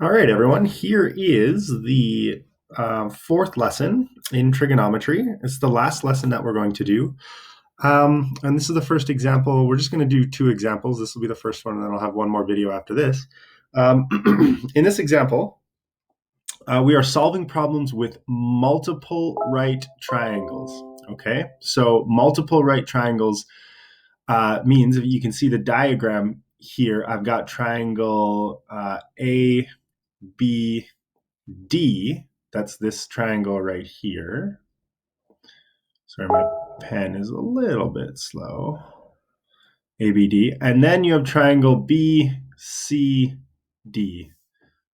All right, everyone. Here is the fourth lesson in trigonometry. It's the last lesson that we're going to do. And this is the first example. We're just going to do two examples. This will be the first one, and then I'll have one more video after this. In this example, we are solving problems with multiple right triangles. Okay, so multiple right triangles means, if you can see the diagram here, I've got triangle A, B, D, that's this triangle right here. Sorry, my pen is a little bit slow. ABD. And then you have triangle BCD.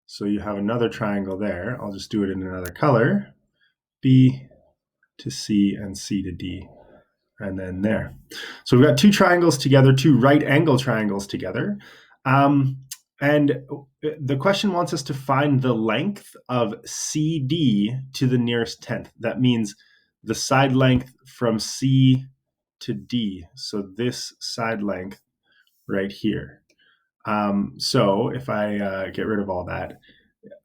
So you have another triangle there. I'll just do it in another color. B to C and C to D. And then there. So we've got two triangles together, two right angle triangles together. And the question wants us to find the length of CD to the nearest tenth. That means the side length from C to D. So this side length right here. So if I get rid of all that,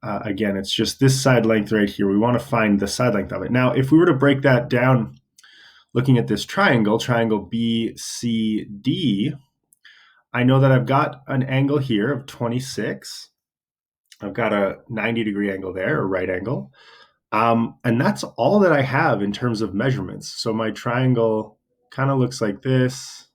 again, it's just this side length right here. We want to find the side length of it. Now, if we were to break that down, looking at this triangle BCD, I know that I've got an angle here of 26. I've got a 90-degree angle there, a right angle. And that's all that I have in terms of measurements. So my triangle kind of looks like this.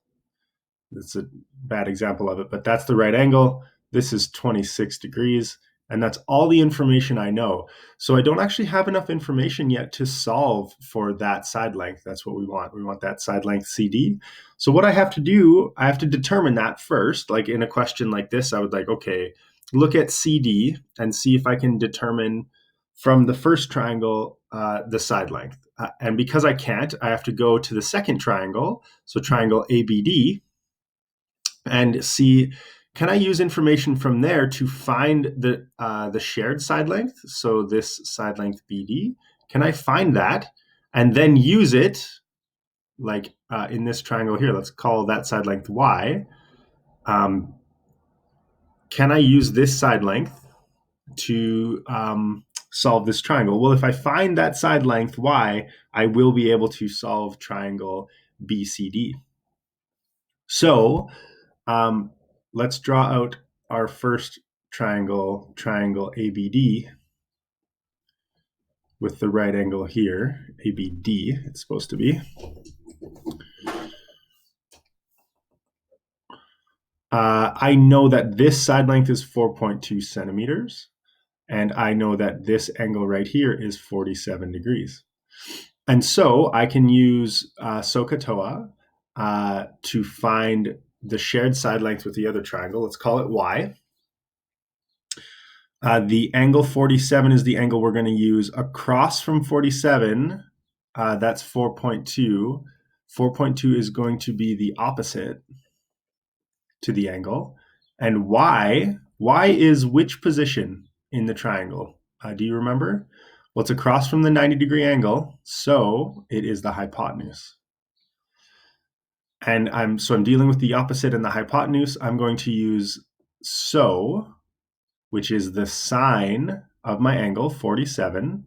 It's a bad example of it, but that's the right angle. This is 26 degrees. And that's all the information I know. So I don't actually have enough information yet to solve for that side length. That's what we want. We want that side length CD. So what I have to do, I have to determine that first. Like in a question like this, I would like, okay, look at CD and see if I can determine from the first triangle the side length. And because I can't, I have to go to the second triangle, so triangle ABD, and see, can I use information from there to find the shared side length? So this side length BD, can I find that and then use it, like in this triangle here? Let's call that side length Y. Can I use this side length to solve this triangle? Well, if I find that side length Y, I will be able to solve triangle BCD. So let's draw out our first triangle, triangle ABD, with the right angle here, ABD, it's supposed to be. I know that this side length is 4.2 centimeters, and I know that this angle right here is 47 degrees. And so I can use SOHCAHTOA to find the shared side length with the other triangle. Let's call it Y. The angle 47 is the angle we're going to use across from 47. That's 4.2. 4.2 is going to be the opposite to the angle. And Y is which position in the triangle? Do you remember? Well, it's across from the 90-degree angle, so it is the hypotenuse. And I'm dealing with the opposite and the hypotenuse. I'm going to use SO, which is the sine of my angle, 47,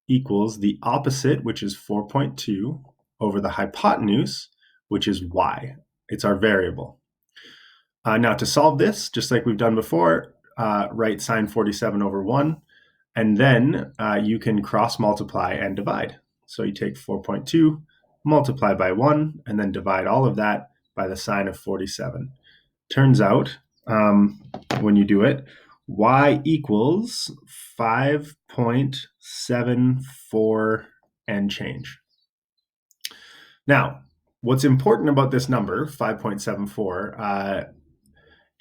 equals the opposite, which is 4.2, over the hypotenuse, which is Y. It's our variable. Now to solve this, just like we've done before, write sine 47 over 1, and then you can cross multiply and divide. So you take 4.2, multiply by 1, and then divide all of that by the sine of 47. Turns out, when you do it, Y equals 5.74 and change. Now, what's important about this number, 5.74,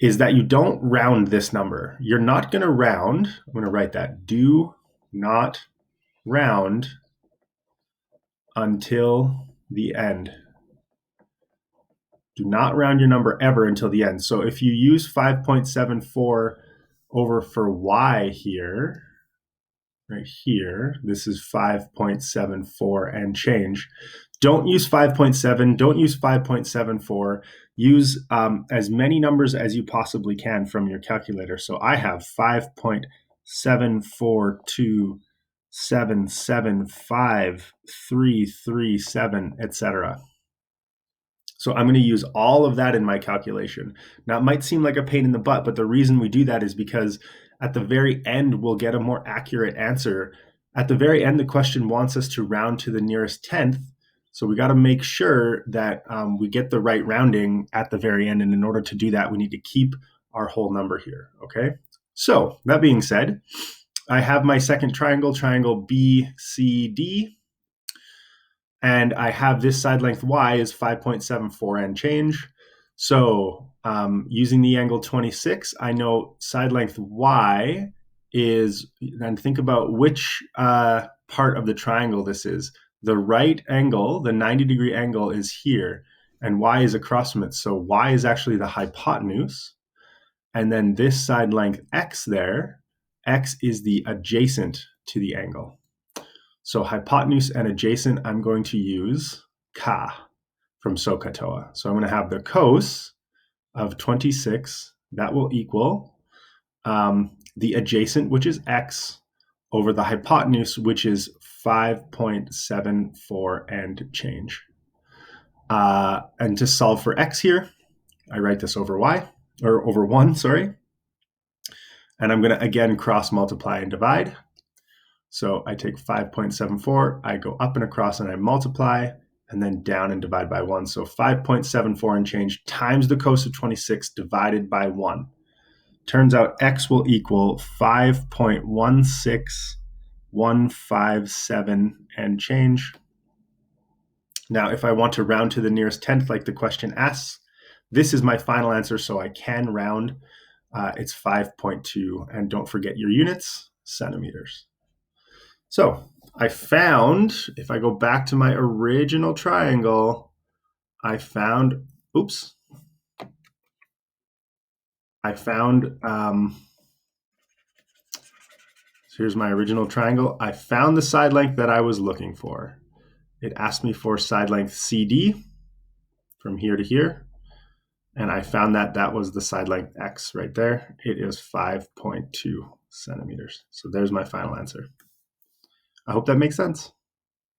is that you don't round this number. You're not going to round. I'm going to write that. Do not round until the end. Do not round your number ever until the end. So if you use 5.74 over for Y here, right here, this is 5.74 and change. Don't use 5.7, don't use 5.74. Use as many numbers as you possibly can from your calculator. So I have 5.74 742, 775, 337, etc. So I'm going to use all of that in my calculation. Now, it might seem like a pain in the butt, but the reason we do that is because at the very end, we'll get a more accurate answer. At the very end, the question wants us to round to the nearest tenth. So we got to make sure that we get the right rounding at the very end. And in order to do that, we need to keep our whole number here, okay? So that being said, I have my second triangle, triangle BCD. And I have this side length y is 5.74 and change. So using the angle 26, I know side length y is, and think about which part of the triangle this is. The right angle, the 90-degree angle is here, and y is across from it. So y is actually the hypotenuse. And then this side length x there, x is the adjacent to the angle. So hypotenuse and adjacent, I'm going to use ka from SOHCAHTOA. So I'm going to have the cos of 26, that will equal the adjacent, which is x, over the hypotenuse, which is 5.74 and change. And to solve for x here, I write this over y, or over 1, sorry. And I'm going to, again, cross multiply and divide. So I take 5.74, I go up and across and I multiply, and then down and divide by 1. So 5.74 and change times the cos of 26 divided by 1. Turns out x will equal 5.16157 and change. Now, if I want to round to the nearest tenth, like the question asks, this is my final answer, so I can round. It's 5.2, and don't forget your units, centimeters. So I found, if I go back to my original triangle, so here's my original triangle. I found the side length that I was looking for. It asked me for side length CD from here to here. And I found that that was the side length X right there. It is 5.2 centimeters. So there's my final answer. I hope that makes sense.